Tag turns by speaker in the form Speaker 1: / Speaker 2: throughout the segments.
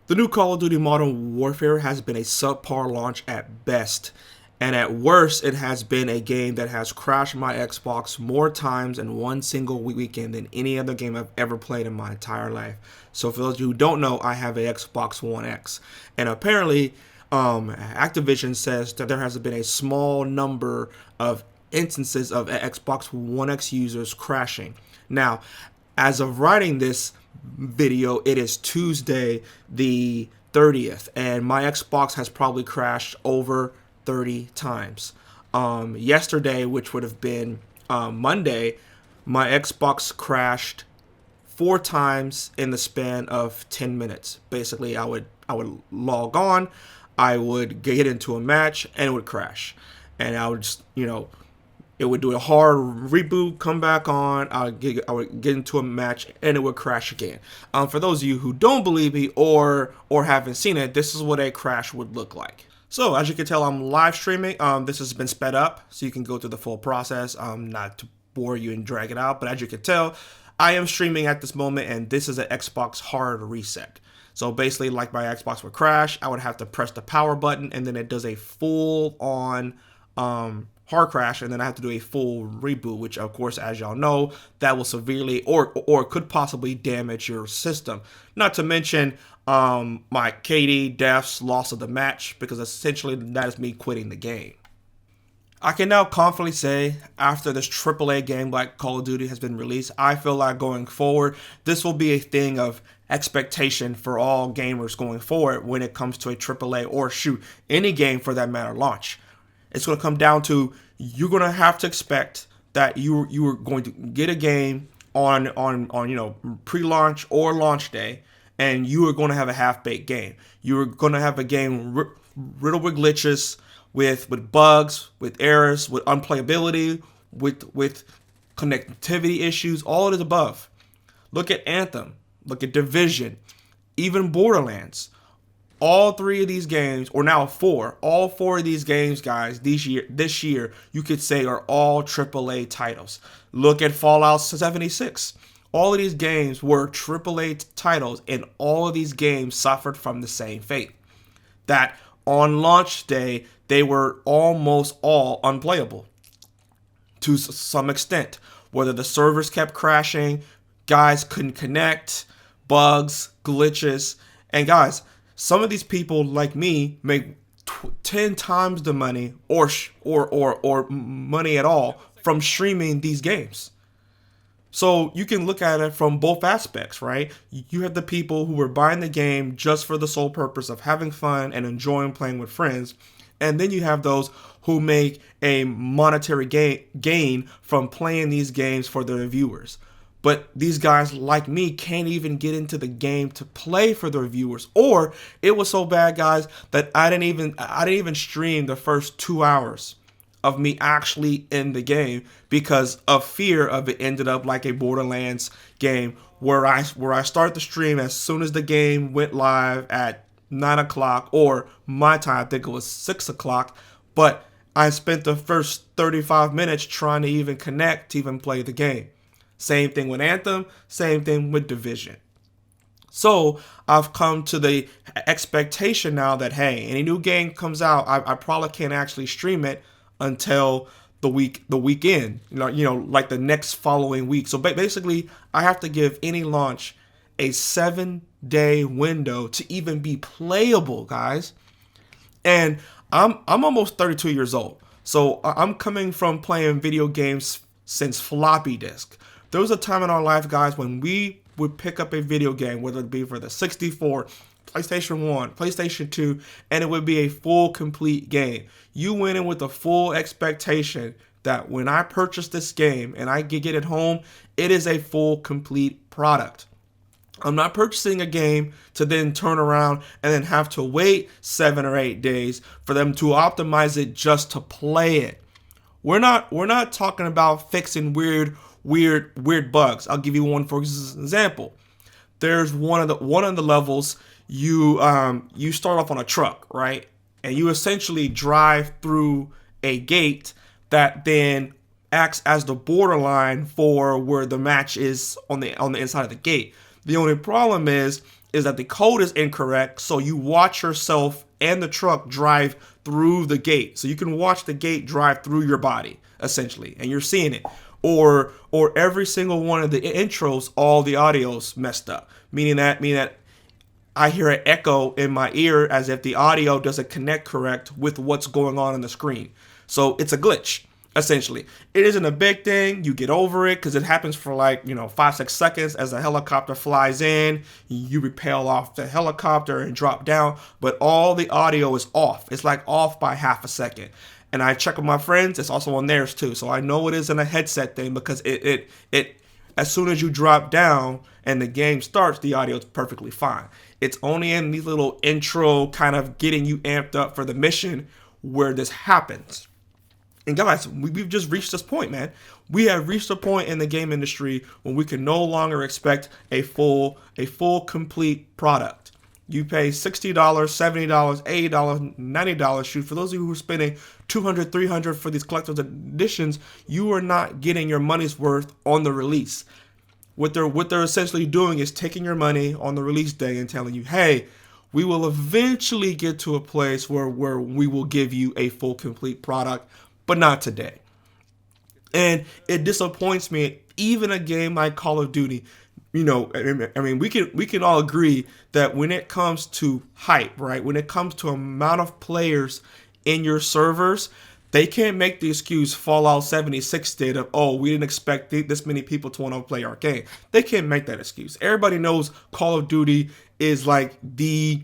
Speaker 1: The new Call of Duty Modern Warfare has been a subpar launch at best, and at worst, it has been a game that has crashed my Xbox more times in one single weekend than any other game I've ever played in my entire life. So, for those of you who don't know, I have a Xbox One X, and apparently, Activision says that there has been a small number of instances of Xbox One X users crashing. Now, as of writing this video, it is Tuesday the 30th, and my Xbox has probably crashed over 30 times. Yesterday, which would have been Monday, my Xbox crashed 4 times in the span of 10 minutes. Basically, I would log on, I would get into a match, and it would crash. And I would just, it would do a hard reboot, come back on, I would get into a match, and it would crash again. For those of you who don't believe me or haven't seen it, this is what a crash would look like. So as you can tell, I'm live streaming. This has been sped up so you can go through the full process. Not to bore you and drag it out, but as you can tell, I am streaming at this moment, and this is an Xbox hard reset. So basically, like my Xbox would crash, I would have to press the power button, and then it does a full-on hard crash, and then I have to do a full reboot, which of course, as y'all know, that will severely or could possibly damage your system. Not to mention my KD, deaths, loss of the match, because essentially that is me quitting the game. I can now confidently say, after this AAA game like Call of Duty has been released, I feel like going forward, this will be a thing of expectation for all gamers going forward when it comes to a AAA or shoot, any game for that matter launch. It's going to come down to, you're going to have to expect that you are going to get a game on pre-launch or launch day, and you are going to have a half-baked game. You are going to have a game riddled with glitches, with bugs, with errors, with unplayability, with connectivity issues, all of the above. Look at Anthem, look at Division, even Borderlands. All three of these games, or now all four of these games, guys, this year, you could say are all AAA titles. Look at Fallout 76. All of these games were AAA titles, and all of these games suffered from the same fate. That on launch day, they were almost all unplayable to some extent. Whether the servers kept crashing, guys couldn't connect, bugs, glitches, and guys, some of these people like me make 10 times the money or money at all from streaming these games. So you can look at it from both aspects, right? You have the people who are buying the game just for the sole purpose of having fun and enjoying playing with friends. And then you have those who make a monetary gain from playing these games for their viewers. But these guys like me can't even get into the game to play for their viewers. Or it was so bad, guys, that I didn't even stream the first 2 hours of me actually in the game because of fear of it ended up like a Borderlands game where I start the stream as soon as the game went live at 9 o'clock, or my time, I think it was 6 o'clock, but I spent the first 35 minutes trying to even connect to even play the game. Same thing with Anthem, same thing with Division. So I've come to the expectation now that, hey, any new game comes out, I probably can't actually stream it until the weekend, like the next following week. So basically, I have to give any launch a 7-day window to even be playable, guys. And I'm almost 32 years old, so I'm coming from playing video games since floppy disk. There was a time in our life, guys, when we would pick up a video game, whether it be for the 64, PlayStation 1, PlayStation 2, and it would be a full, complete game. You went in with the full expectation that when I purchase this game and I get it home, it is a full, complete product. I'm not purchasing a game to then turn around and then have to wait 7 or 8 days for them to optimize it just to play it. We're not talking about fixing weird bugs. I'll give you one for example. There's one of the levels you start off on a truck, right? And you essentially drive through a gate that then acts as the borderline for where the match is on the inside of the gate. The only problem is is that the code is incorrect, so you watch yourself and the truck drive through the gate. So you can watch the gate drive through your body, essentially, and you're seeing it. Or every single one of the intros, all the audio's messed up, meaning that I hear an echo in my ear as if the audio doesn't connect correct with what's going on the screen. So it's a glitch, essentially. It isn't a big thing. You get over it because it happens for 5-6 seconds as the helicopter flies in. You rappel off the helicopter and drop down, but all the audio is off. It's like off by half a second. And I check with my friends. It's also on theirs too. So I know it isn't a headset thing because it as soon as you drop down and the game starts, the audio is perfectly fine. It's only in these little intro kind of getting you amped up for the mission where this happens. And guys, we've just reached this point, man. We have reached a point in the game industry when we can no longer expect a full complete product. You pay $60, $70, $80, $90. Shoot, for those of you who are spending $200, $300 for these collector's editions, you are not getting your money's worth on the release. What they're essentially doing is taking your money on the release day and telling you, hey, we will eventually get to a place where we will give you a full complete product, but not today. And it disappoints me. Even a game like Call of Duty, we can all agree that when it comes to hype, right? When it comes to amount of players in your servers, they can't make the excuse Fallout 76 did of, oh, we didn't expect this many people to want to play our game. They can't make that excuse. Everybody knows Call of Duty is like the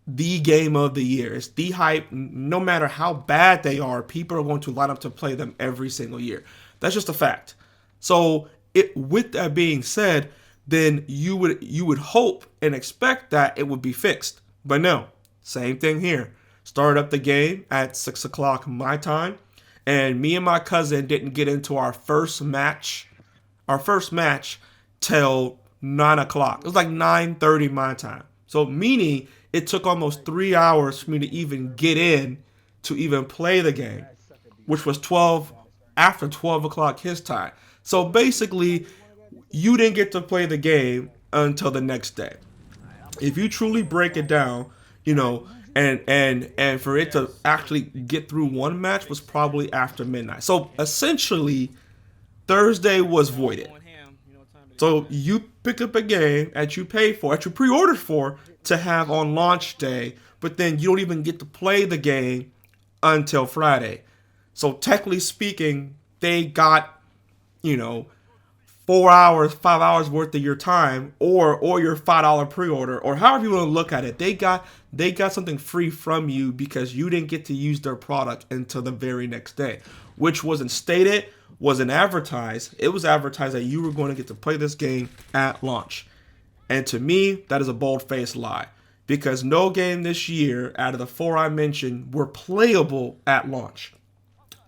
Speaker 1: game of the year. It's the hype. No matter how bad they are, people are going to line up to play them every single year. That's just a fact. So with that being said, then you would hope and expect that it would be fixed. But no, same thing here. Started up the game at 6 o'clock my time, and me and my cousin didn't get into our first match till 9 o'clock. It was like 9:30 my time. So meaning it took almost 3 hours for me to even get in to even play the game, which was after 12 o'clock his time. So basically, you didn't get to play the game until the next day. If you truly break it down, and for it to actually get through one match was probably after midnight. So essentially, Thursday was voided. So you pick up a game that you paid for, that you pre-ordered for to have on launch day, but then you don't even get to play the game until Friday. So technically speaking, they got, 4 hours, 5 hours worth of your time, or your $5 pre-order, or however you want to look at it. They got something free from you because you didn't get to use their product until the very next day, which wasn't stated, wasn't advertised. It was advertised that you were going to get to play this game at launch. And to me, that is a bold-faced lie, because no game this year out of the 4 I mentioned were playable at launch.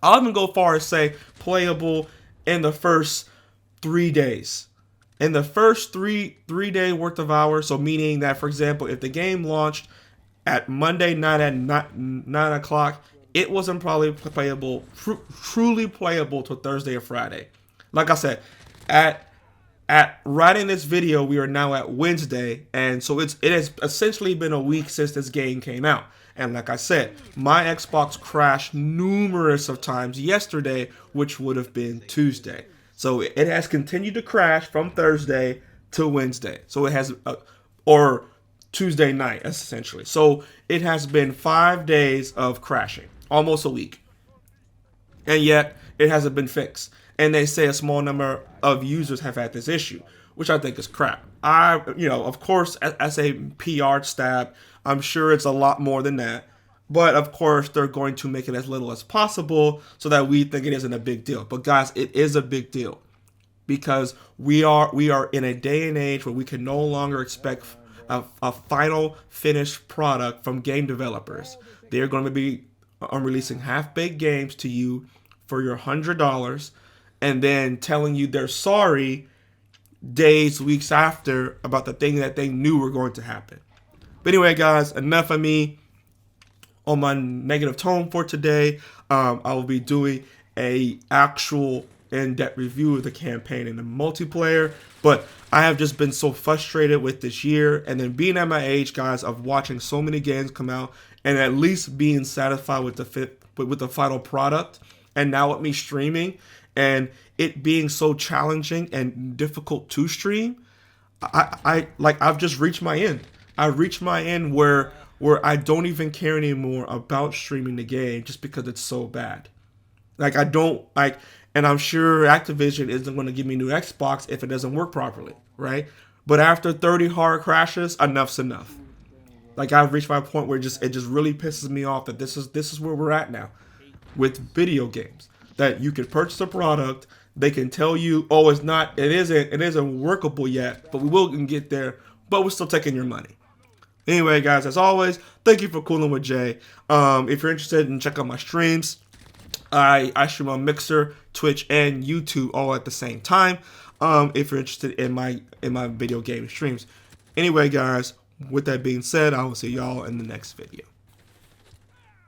Speaker 1: I'll even go far as say playable in the first 3 days. In the first three day worth of hours, so meaning that, for example, if the game launched at Monday night at 9 o'clock, it wasn't probably playable, truly playable till Thursday or Friday. Like I said, at writing this video, we are now at Wednesday, and so it has essentially been a week since this game came out. And like I said, my Xbox crashed numerous of times yesterday, which would have been Tuesday. So it has continued to crash from Thursday to Wednesday. So it has, or Tuesday night, essentially. So it has been 5 days of crashing, almost a week. And yet it hasn't been fixed. And they say a small number of users have had this issue, which I think is crap. Of course, as a PR stab, I'm sure it's a lot more than that. But of course, they're going to make it as little as possible so that we think it isn't a big deal. But guys, it is a big deal, because we are in a day and age where we can no longer expect a final finished product from game developers. They're going to be releasing half-baked games to you for your $100 and then telling you they're sorry days, weeks after about the thing that they knew were going to happen. But anyway, guys, enough of me on my negative tone for today. I will be doing a actual in-depth review of the campaign and the multiplayer. But I have just been so frustrated with this year, and then being at my age, guys, of watching so many games come out and at least being satisfied with the final product. And now with me streaming and it being so challenging and difficult to stream, I've just reached my end. I reached my end where I don't even care anymore about streaming the game just because it's so bad. Like I don't like, and I'm sure Activision isn't going to give me a new Xbox if it doesn't work properly, right? But after 30 hard crashes, enough's enough. Like I've reached my point where it just really pisses me off that this is where we're at now with video games. That you can purchase a product, they can tell you, oh, it isn't workable yet, but we will get there, but we're still taking your money. Anyway, guys, as always, thank you for cooling with Jay. If you're interested in check out my streams, I stream on Mixer, Twitch, and YouTube all at the same time. If you're interested in my video game streams. Anyway, guys, with that being said, I will see y'all in the next video.